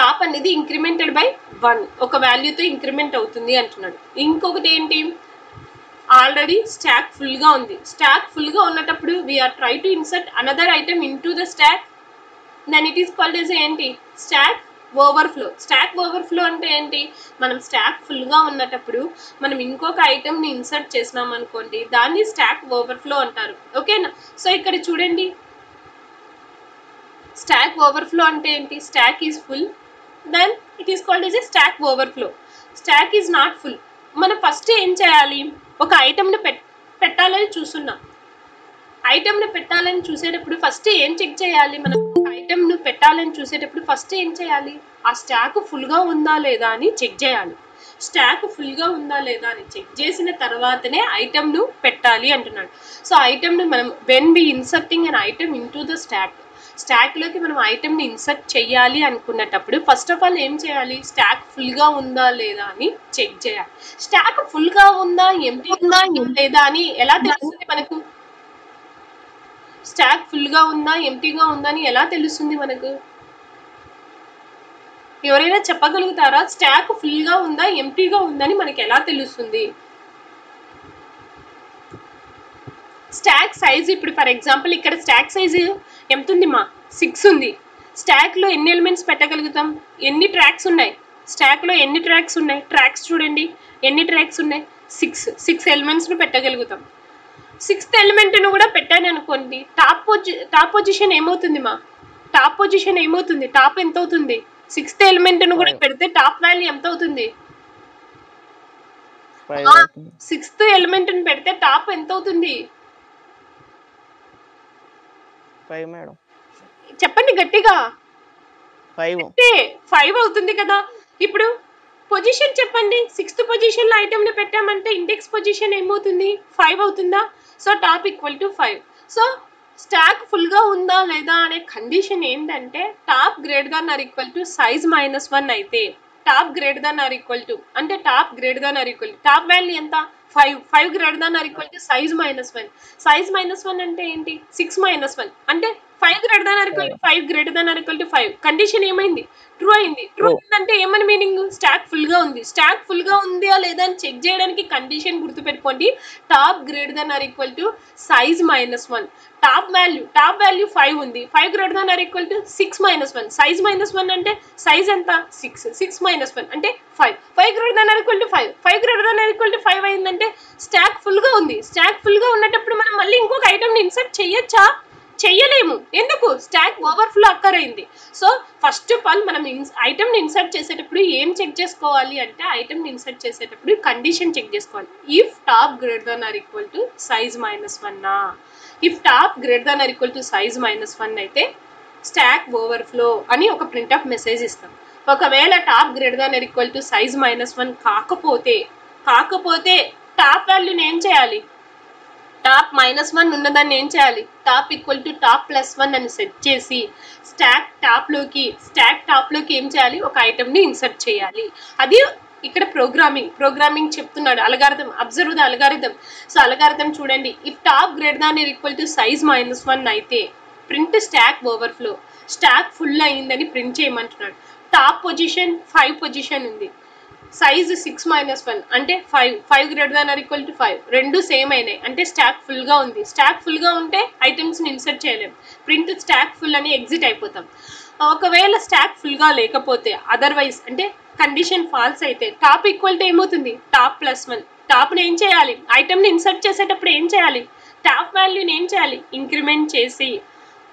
top అనేది ఇంక్రిమెంటెడ్ బై 1 ఒక వాల్యూతో ఇంక్రిమెంట్ అవుతుంది అంటున్నాడు. ఇంకొకటి ఏంటి? ఆల్రెడీ స్టాక్ ఫుల్గా ఉన్నటప్పుడు we are try to insert another item into the stack. Then it is called as ఏంటి, స్టాక్ ఓవర్ఫ్లో. స్టాక్ ఓవర్ఫ్లో అంటే ఏంటి, మనం స్టాక్ ఫుల్గా ఉన్నటప్పుడు మనం ఇంకొక ఐటెంని ఇన్సర్ట్ చేసినాం అనుకోండి, దాన్ని స్టాక్ ఓవర్ఫ్లో అంటారు. ఓకేనా. సో ఇక్కడ చూడండి, స్టాక్ ఓవర్ఫ్లో అంటే ఏంటి, stack is full, then it is called as a stack overflow. Stack is not full. మనం ఫస్ట్ ఏం చేయాలి, ఒక ఐటెంని పెట్టాలని చూస్తున్నాం. ఐటెంని పెట్టాలని చూసేటప్పుడు ఫస్ట్ ఏం చెక్ చేయాలి, మనం ఐటెంను పెట్టాలని చూసేటప్పుడు ఫస్ట్ ఏం చేయాలి, ఆ స్టాక్ ఫుల్గా ఉందా లేదా అని చెక్ చేయాలి. స్టాక్ ఫుల్గా ఉందా లేదా అని చెక్ చేసిన తర్వాతనే ఐటెంను పెట్టాలి అంటున్నాడు. సో ఐటెంను మనం when be inserting an item into the స్టాక్లోకి మనం ఐటెంని ఇన్సర్ట్ చేయాలి అనుకున్నప్పుడు ఫస్ట్ ఆఫ్ ఆల్ ఏం చేయాలి, స్టాక్ ఫుల్గా ఉందా లేదా అని చెక్ చేయాలి. స్టాక్ ఫుల్గా ఉందా ఎంటీ ఉందా లేదా అని ఎలా తెలుస్తుంది మనకు, స్టాక్ ఫుల్గా ఉందా ఎంటీగా ఉందా అని ఎలా తెలుస్తుంది మనకు, ఎవరైనా చెప్పగలుగుతారా, స్టాక్ ఫుల్గా ఉందా ఎంటీగా ఉందని మనకి ఎలా తెలుస్తుంది. స్టాక్ సైజ్, ఇప్పుడు ఫర్ ఎగ్జాంపుల్ ఇక్కడ స్టాక్ సైజు ఎంత ఉంది మా, 6 ఉంది. స్టాక్లో ఎన్ని ఎలిమెంట్స్ పెట్టగలుగుతాం, ఎన్ని ట్రాక్స్ ఉన్నాయి, స్టాక్లో ఎన్ని ట్రాక్స్ ఉన్నాయి, ట్రాక్స్ చూడండి ఎన్ని ట్రాక్స్ ఉన్నాయి, 6 ఎలిమెంట్స్ను పెట్టగలుగుతాం. 6th ఎలిమెంట్ను కూడా పెట్టాను అనుకోండి, టాప్ పొజిషన్ ఏమవుతుంది మా, టాప్ పొజిషన్ ఏమవుతుంది, టాప్ ఎంత అవుతుంది, 6th ఎలిమెంట్ను కూడా పెడితే టాప్ వాల్యూ ఎంత అవుతుంది, 6th ఎలిమెంట్ను పెడితే టాప్ ఎంత అవుతుంది, 5 మేడం, చెప్పండి గట్టిగా, 5 అవుతుంది కదా. ఇప్పుడు పొజిషన్ చెప్పండి, 6th పొజిషన్లో ఐటెంని పెట్టామంటే ఇండెక్స్ పొజిషన్ ఏమవుతుంది, 5 అవుతుందా. So top equal to 5. So stack ఫుల్గా ఉందా లేదా అనే కండిషన్ ఏంటంటే top greater than or equal to size -1 అయితే, top greater than or equal to అంటే top greater than or equal to top value ఎంత 5 greater than or equal to size -1. Size -1 అంటే ఏంటి, 6 - 1 అంటే 5 greater than or equal to 5 greater than or equal to 5. Condition ఏమైంది, true అయింది. True అంటే ఏమని meaning, stock ఫుల్గా ఉంది. స్టాక్ ఫుల్గా ఉందా లేదా అని చెక్ చేయడానికి కండిషన్ గుర్తుపెట్టుకోండి, top greater than or equal to size -1. Top value 5 ఉంది, 5 greater than or equal to 6 - 1. Size -1 అంటే సైజ్ ఎంత 6 - 1 అంటే 5 greater than or equal to 5 greater than or equal to 5 అయిందంటే స్టాక్ ఫుల్గా ఉంది. స్టాక్ ఫుల్గా ఉన్నప్పుడు మనం మళ్ళీ ఇంకొక ఐటెంని ఇన్సర్ట్ చేయొచ్చా, చెయ్యలేము. ఎందుకు, స్టాక్ ఓవర్ఫ్లో అక్కర్ అయింది. సో ఫస్ట్ ఆఫ్ ఆల్ మనం ఐటెంని ఇన్సర్ట్ చేసేటప్పుడు ఏం చెక్ చేసుకోవాలి అంటే, ఐటెంని ఇన్సర్ట్ చేసేటప్పుడు కండిషన్ చెక్ చేసుకోవాలి. If top greater than or equal to size -1, if top greater than or equal to size -1 అయితే స్టాక్ ఓవర్ఫ్లో అని ఒక ప్రింట్ ఆఫ్ మెసేజ్ ఇస్తాం. ఒకవేళ top greater than or equal to size -1 కాకపోతే top వాల్యూని ఏం చేయాలి, టాప్ -1 ఉన్నదాన్ని ఏం చేయాలి, టాప్ ఈక్వల్ టు టాప్ +1 అని సెట్ చేసి స్టాక్ టాప్లోకి ఏం చేయాలి, ఒక ఐటెంని ఇన్సర్ట్ చేయాలి. అది ఇక్కడ ప్రోగ్రామింగ్ చెప్తున్నాడు. Algorithm, observe the algorithm. So algorithm చూడండి, if top greater than or equal to size -1 అయితే print stack overflow, stack full అయిందని ప్రింట్ చేయమంటున్నాడు. టాప్ పొజిషన్ 5 పొజిషన్ ఉంది, సైజ్ 6 - 1 అంటే 5 greater than or equal to 5, రెండు సేమ్ అయినాయి అంటే స్టాక్ ఫుల్గా ఉంది. స్టాక్ ఫుల్గా ఉంటే ఐటమ్స్ని ఇన్సర్ట్ చేయలేం, ప్రింట్ స్టాక్ ఫుల్ అని ఎగ్జిట్ అయిపోతాం. ఒకవేళ స్టాక్ ఫుల్గా లేకపోతే, అదర్వైజ్ అంటే కండిషన్ ఫాల్స్ అయితే టాప్ ఈక్వల్ టు ఏమవుతుంది, టాప్ +1. టాప్ని ఏం చేయాలి, ఐటమ్ని ఇన్సర్ట్ చేసేటప్పుడు ఏం చేయాలి, టాప్ వాల్యూని ఏం చేయాలి, ఇంక్రిమెంట్ చేసి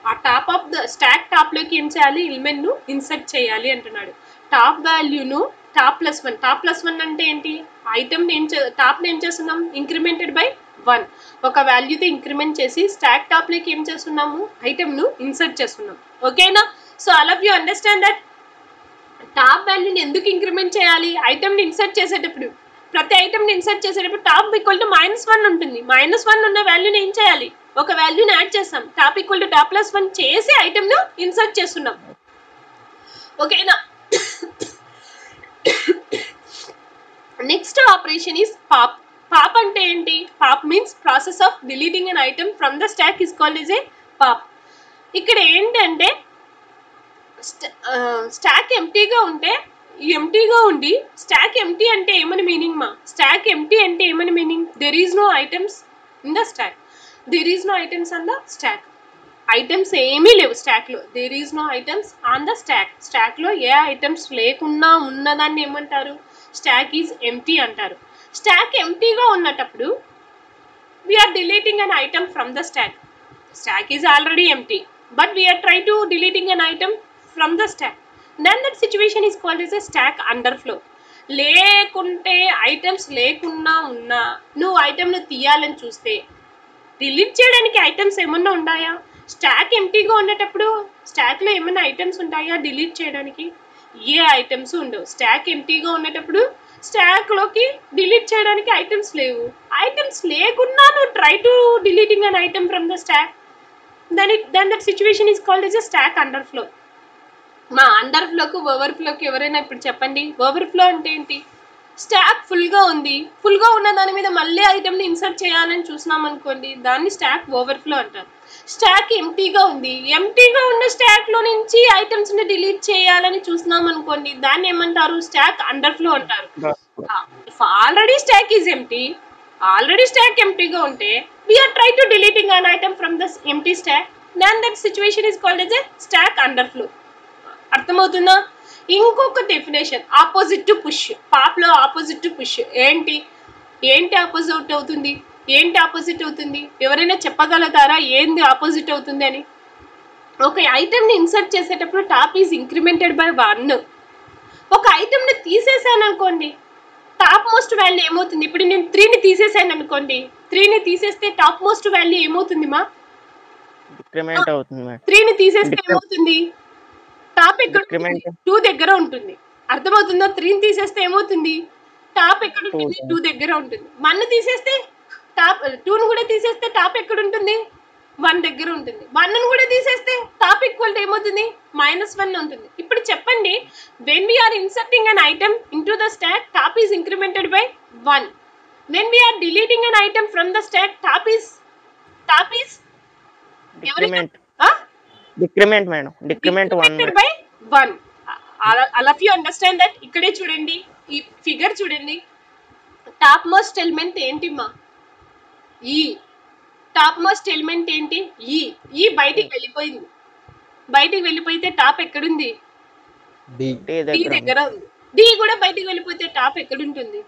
ఆ టాప్ ఆఫ్ ద స్టాక్ టాప్లోకి ఏం చేయాలి, ఎలిమెంట్ను ఇన్సర్ట్ చేయాలి అంటున్నాడు. టాప్ వాల్యూను టాప్ +1 అంటే ఏంటి, ఐటమ్ని టాప్ని ఏం చేస్తున్నాం, ఇంక్రిమెంటెడ్ బై 1. ఒక వాల్యూతో ఇంక్రిమెంట్ చేసి స్టాక్ టాప్లోకి ఏం చేస్తున్నాము, ఐటమ్ను ఇన్సర్ట్ చేస్తున్నాం. ఓకేనా. So all of you understand that top వాల్యూని ఎందుకు ఇంక్రిమెంట్ చేయాలి, ఐటమ్ని ఇన్సర్ట్ చేసేటప్పుడు, ప్రతి ఐటమ్ని ఇన్సర్ట్ చేసేటప్పుడు టాప్ ఈక్వల్ టు -1 ఉంటుంది. -1 ఉన్న వాల్యూని ఏం చేయాలి, ఒక వాల్యూని యాడ్ చేస్తాం, టాప్ ఈక్వల్ టు టాప్ +1 చేసి ఐటమ్ను ఇన్సర్ట్ చేస్తున్నాం. ఓకేనా. Next operation is pop. Pop అంటే ఏంటి, pop means process of deleting an item from the stock is called as a pop. ఇక్కడ ఏంటంటే స్టాక్ ఎంటీగా ఉండి స్టాక్ ఎంటీ అంటే ఏమని మీనింగ్ మా, స్టాక్ ఎంటీ అంటే ఏమని meaning, there is no items in the stack, there is no items on the stack. Items ఏమీ లేవు స్టాక్లో. There is no items on the stack. స్టాక్లో ఏ ఐటమ్స్ లేకుండా ఉన్నదాన్ని ఏమంటారు? స్టాక్ ఈజ్ ఎంటీ అంటారు. స్టాక్ ఎంటీగా ఉన్నప్పుడు we are deleting an item from the stack. Stack is already empty, but we are trying to deleting an item from the stack. Then that situation is called as a stack underflow. లేకుంటే items లేకున్నా ఉన్నా నువ్వు ఐటమ్ను తీయాలని చూస్తే delete చేయడానికి items ఏమన్నా ఉన్నాయా? Stock ఎంటీగా ఉండేటప్పుడు స్టాక్లో ఏమైనా ఐటమ్స్ ఉంటాయా డిలీట్ చేయడానికి? ఏ ఐటమ్స్ ఉండవు. స్టాక్ ఎంటీగా ఉండేటప్పుడు స్టాక్లోకి డిలీట్ చేయడానికి ఐటమ్స్ లేవు. ఐటమ్స్ లేకున్నా నువ్వు try to deleting an item from the stock, then that situation is called as a stack underflow. మా అండర్ఫ్లోకు ఓవర్ఫ్లోకి ఎవరైనా ఇప్పుడు చెప్పండి. ఓవర్ఫ్లో అంటే ఏంటి? స్టాక్ ఫుల్గా ఉంది, ఫుల్గా ఉన్న దాని మీద మళ్ళీ ఐటమ్ని ఇన్సర్ట్ చేయాలని చూసినాం అనుకోండి, దాన్ని స్టాక్ ఓవర్ఫ్లో అంటారు. స్టాక్ ఎంటీగా ఉంది, ఎంటీగా ఉన్న స్టాక్లో నుంచి ఐటమ్స్ని డిలీట్ చేయాలని చూసినాం అనుకోండి, దాన్ని ఏమంటారు? స్టాక్ అండర్ఫ్లో అంటారు. Already stack is empty, already stack ఎంటీగా ఉంటే we are try to deleting an item from the empty stack, then that situation is called as a stack underflow. అర్థమవుతుందా? ఇంకొక డెఫినేషన్, ఆపోజిట్ టు పుష్. పాప్లో opposite to push ఏంటి? ఏంటి opposite అవుతుంది? ఏంటి opposite అవుతుంది? ఎవరైనా చెప్పగలుగుతారా ఏంది ఆపోజిట్ అవుతుంది అని? ఒక ఐటమ్ని ఇన్సర్ట్ చేసేటప్పుడు టాప్ ఈజ్ ఇంక్రిమెంటెడ్ బై 1. ఒక ఐటమ్ని తీసేసాను అనుకోండి, టాప్ మోస్ట్ వాల్యూ ఏమవుతుంది? ఇప్పుడు నేను 3ని తీసేసాను అనుకోండి, 3ని తీసేస్తే టాప్ మోస్ట్ వాల్యూ ఏమవుతుంది మా? డిక్రిమెంట్ అవుతుంది మేడం. 3ని తీసేస్తే ఏమవుతుంది? టాప్ ఎక్కడ? 2 దగ్గర ఉంటుంది. అర్థమవుతుందా? 3ని తీసేస్తే ఏమవుతుంది? టాప్ ఎక్కడ ఉంటుంది? 2 దగ్గర ఉంటుంది. 1ని తీసేస్తే టాప్, 2ని కూడా తీసేస్తే టాప్ ఎక్కడ ఉంటుంది? 1 దగ్గర ఉంటుంది. 1ని కూడా తీసేస్తే టాప్ ఈక్వల్ టు ఏమవుతుంది? -1 ఉంటుంది. ఇప్పుడు చెప్పండి, when we are inserting an item into the stack, top is incremented by 1. When we are deleting an item from the stack, top is decrement madam. Decrement 1 by 1. All of you understand that? ఇక్కడే చూడండి, ఈ figure చూడండి. Top most element ఏంటి మా? ఈ top most element ఏంటి? ఈ బయటికి వెళ్ళిపోయింది. బయటికి వెళ్ళిపోతే టాప్ ఎక్కడుంది? డి దగ్గర ఉంది. డి కూడా బయటికి వెళ్ళిపోతే టాప్ ఎక్కడుంటుంది?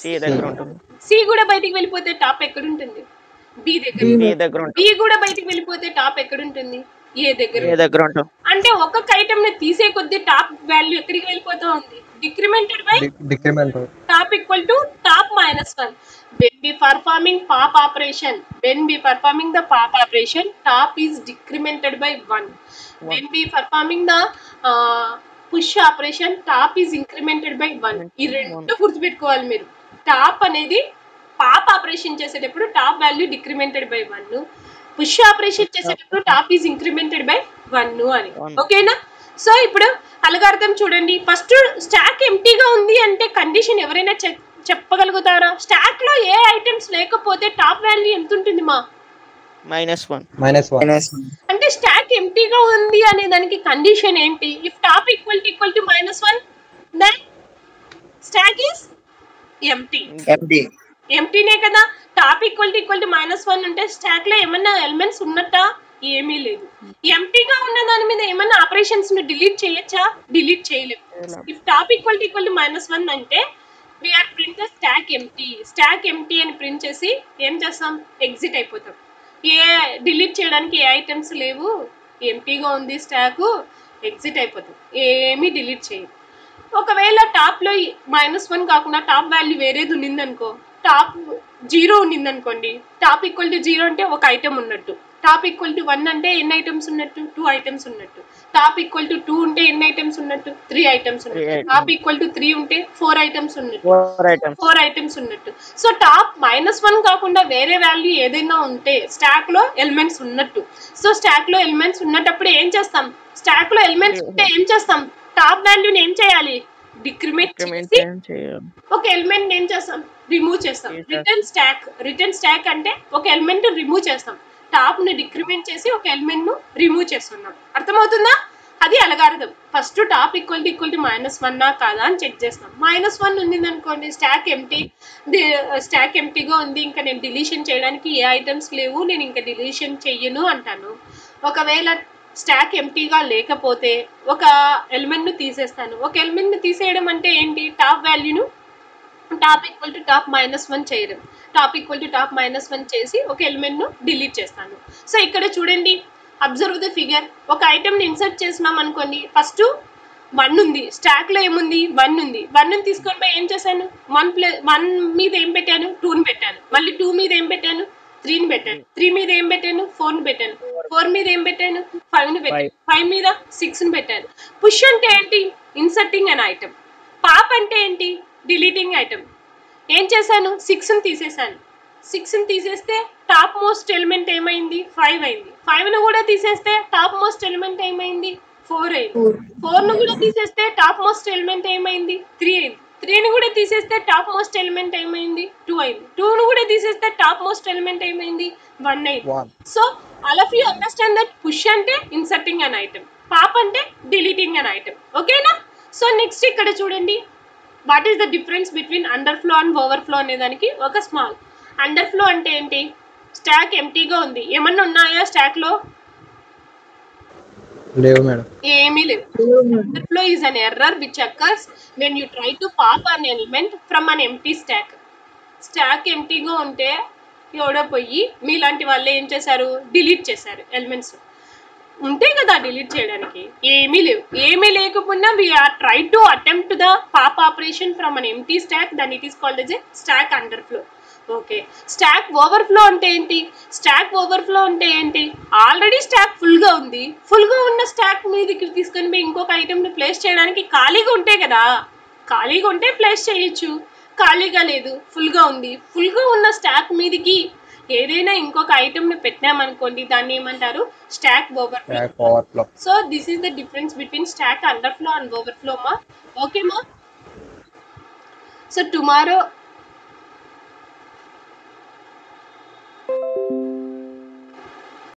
సి దగ్గర ఉంటుంది. సి కూడా బయటికి వెళ్ళిపోతే టాప్ ఎక్కడుంటుంది? బి దగ్గర. బి కూడా బయటికి వెళ్ళిపోతే టాప్ ఎక్కడుంటుంది? ఏ దగ్గర ఉంటుంది. అంటే ఒక్కొక్క ఐటమ్ ని తీసే కొద్దీ టాప్ వాల్యూ ఎక్కడికి వెళ్ళిపోతూ ఉంది? Decremented by top equal to top -1. when we performing pop the pop operation, top is decremented by 1. when we performing the push operation, top is incremented by 1. ఈ రెండు గుర్తుపెట్టుకోవాలి మీరు. టాప్ అనేది పాప్ ఆపరేషన్ చేసేటప్పుడు top value decremented by 1, push operation చేసేటప్పుడు top is incremented by 1 అని. ఓకేనా? So ఇప్పుడు అల్గారిథం చూడండి. ఫస్ట్ స్టాక్ ఎంటీగా ఉంది అంటే కండిషన్ ఎవరైనా చెప్పగలుగుతారా? స్టాక్ లో ఏ ఐటమ్స్ లేకపోతే టాప్ వాల్యూ ఎంత ఉంటుంది మా? -1. అంటే స్టాక్ ఎంటీగా ఉంది అనే దానికి కండిషన్ ఏంటి? If top equal to -1, then stack is ఎంటీనే కదా. టాప్ ఈక్వల్ టు -1 అంటే స్టాక్ లో ఏమన్నా ఎలిమెంట్స్ ఉన్నట్టా? ఏమీ లేదు. ఎంటీగా ఉన్న దాని మీద ఏమన్నా ఆపరేషన్స్ ను డిలీట్ చేయొచ్చా? డిలీట్ చేయలేము. ఇఫ్ టాప్ ఈక్వల్ టు -1 అంటే we are print the stack empty అని ప్రింట్ చేసి ఏం చేస్తాం? ఎగ్జిట్ అయిపోతాం. ఏ డిలీట్ చేయడానికి ఏ ఐటమ్స్ లేవు, ఎంటీగా ఉంది స్టాక్, ఎగ్జిట్ అయిపోతాం. ఏమీ డిలీట్ చేయం. ఒకవేళ టాప్లో -1 కాకుండా టాప్ వాల్యూ వేరేది ఉన్నిందనుకో, టాప్ 0 ఉన్నిందనుకోండి, టాప్ ఈక్వల్ టు 0 అంటే ఒక ఐటమ్ ఉన్నట్టు, టాప్ ఈక్వల్ టు 1 అంటే ఎన్ని ఐటమ్స్ ఉన్నట్టు? 2 ఐటమ్స్ ఉన్నట్టు. టాప్ ఈక్వల్ టు 2 ఉంటే ఎన్ని ఐటమ్స్ ఉన్నట్టు? 3 ఐటమ్స్ ఉన్నట్టు. టాప్ ఈక్వల్ టు 3 ఉంటే 4 ఐటమ్స్ ఉన్నట్టు. 4 ఐటమ్స్ ఉన్నట్టు. సో టాప్ -1 కాకుండా వేరే వాల్యూ ఏదైనా ఉంటే స్టాక్ లో ఎలిమెంట్స్ ఉన్నట్టు. సో స్టాక్ లో ఎలిమెంట్స్ ఉన్నప్పుడు ఏం చేస్తాం? స్టాక్ లో ఎలిమెంట్స్ ఉంటే ఏం చేస్తాం? టాప్ వాల్యూని ఏం చేయాలి? డిక్రిమెంట్ చేసి ఒక ఎలిమెంట్ ఏం చేస్తాం? రిమూవ్ చేస్తాం. రిటర్న్ స్టాక్ అంటే ఒక ఎలిమెంట్ రిమూవ్ చేస్తాం. టాప్ ను డిక్రిమెంట్ చేసి ఒక ఎలిమెంట్ ను రిమూవ్ చేస్తున్నాం. అర్థమవుతుందా? అది algorithm. First top equal to -1 కాదా అని చెక్ చేస్తాం. -1 ఉంది అనుకోండి, స్టాక్ ఎంటీగా ఉంది, ఇంకా నేను డిలీషన్ చేయడానికి ఏ ఐటమ్స్ లేవు, నేను ఇంకా డిలీషన్ చెయ్యను అంటాను. ఒకవేళ స్టాక్ ఎంటీగా లేకపోతే ఒక ఎలిమెంట్ను తీసేస్తాను. ఒక ఎలిమెంట్ని తీసేయడం అంటే ఏంటి, టాప్ వాల్యూను టాప్ ఈక్వల్ టు టాప్ -1 చేయడం, టాప్ ఈక్వల్ టు టాప్ -1 చేసి ఒక ఎలిమెంట్ను డిలీట్ చేస్తాను. సో ఇక్కడ చూడండి, అబ్జర్వ్ ద ఫిగర్. ఒక ఐటెంని ఇన్సర్ట్ చేసినాం అనుకోండి, ఫస్ట్ 1 ఉంది, స్టాక్లో ఏముంది 1 ఉంది. 1ని తీసుకొని పోయి ఏం చేశాను, 1 మీద ఏం పెట్టాను, 2ని పెట్టాను. మళ్ళీ 2 మీద ఏం పెట్టాను, 3ని పెట్టాను. 3 మీద ఏం పెట్టాను, 4ని పెట్టాను. 4 మీద ఏం పెట్టాను, 5ని పెట్టాను. 5 మీద 6ని పెట్టాను. పుష్ అంటే ఏంటి, ఇన్సర్టింగ్ అన్ ఐటమ్. పాప్ అంటే ఏంటి, డిలీటింగ్ ఐటమ్. ఏం చేశాను, 6ని తీసేశాను. 6ని తీసేస్తే టాప్ మోస్ట్ ఎలిమెంట్ ఏమైంది, 5 అయింది. 5ను కూడా తీసేస్తే టాప్ మోస్ట్ ఎలిమెంట్ ఏమైంది, 4 అయింది. 4ను కూడా తీసేస్తే టాప్ మోస్ట్ ఎలిమెంట్ ఏమైంది, 3 అయింది. 3ని కూడా తీసేస్తే టాప్ మోస్ట్ ఎలిమెంట్ ఏమైంది, 2 అయింది. 2ను కూడా తీసేస్తే టాప్ మోస్ట్ ఎలిమెంట్ ఏమైంది, 1 అయింది. So all of you understand that push అంటే ఇన్సర్టింగ్ అన్ ఐటమ్, పాప్ అంటే డిలీటింగ్ అన్ ఐటమ్. ఓకేనా? సో నెక్స్ట్ ఇక్కడ చూడండి, what is the difference between under flow and over flow అనే దానికి ఒక స్మాల్. అండర్ ఫ్లో అంటే ఏంటి, స్టాక్ ఎంటీగా ఉంది, ఏమన్నా ఉన్నాయా స్టాక్ లో, లేవు మేడం. ఏమీ లేవు. Underflow is an error which occurs when you try to pop an element from an empty stack. Stack ఎంటీగా ఉంటే ఎవడో పోయి మీలాంటి వాళ్ళు ఏం చేశారు, డిలీట్ చేశారు. ఎలిమెంట్స్ ఉంటే కదా డిలీట్ చేయడానికి, ఏమీ లేవు. ఏమీ లేకపోయినా we are try to attempt the pop operation from an empty stack, then it is called as a stack underflow. Okay, stock overflow అంటే ఏంటి, స్టాక్ ఓవర్ఫ్లో అంటే ఏంటి, ఆల్రెడీ స్టాక్ ఫుల్గా ఉంది, ఫుల్గా ఉన్న స్టాక్ మీదకి తీసుకొని పోయి ఇంకొక ఐటెంని ప్లేస్ చేయడానికి ఖాళీగా ఉంటే కదా, ఖాళీగా ఉంటే ప్లేస్ చేయొచ్చు. ఖాళీగా లేదు, ఫుల్గా ఉంది. ఫుల్గా ఉన్న స్టాక్ మీదకి ఏదైనా ఇంకొక ఐటెంని పెట్టినామనుకోండి, దాన్ని ఏమంటారు, stock overflow. So this is the difference between stock underflow and overflow మా. ఓకే మా. So tomorrow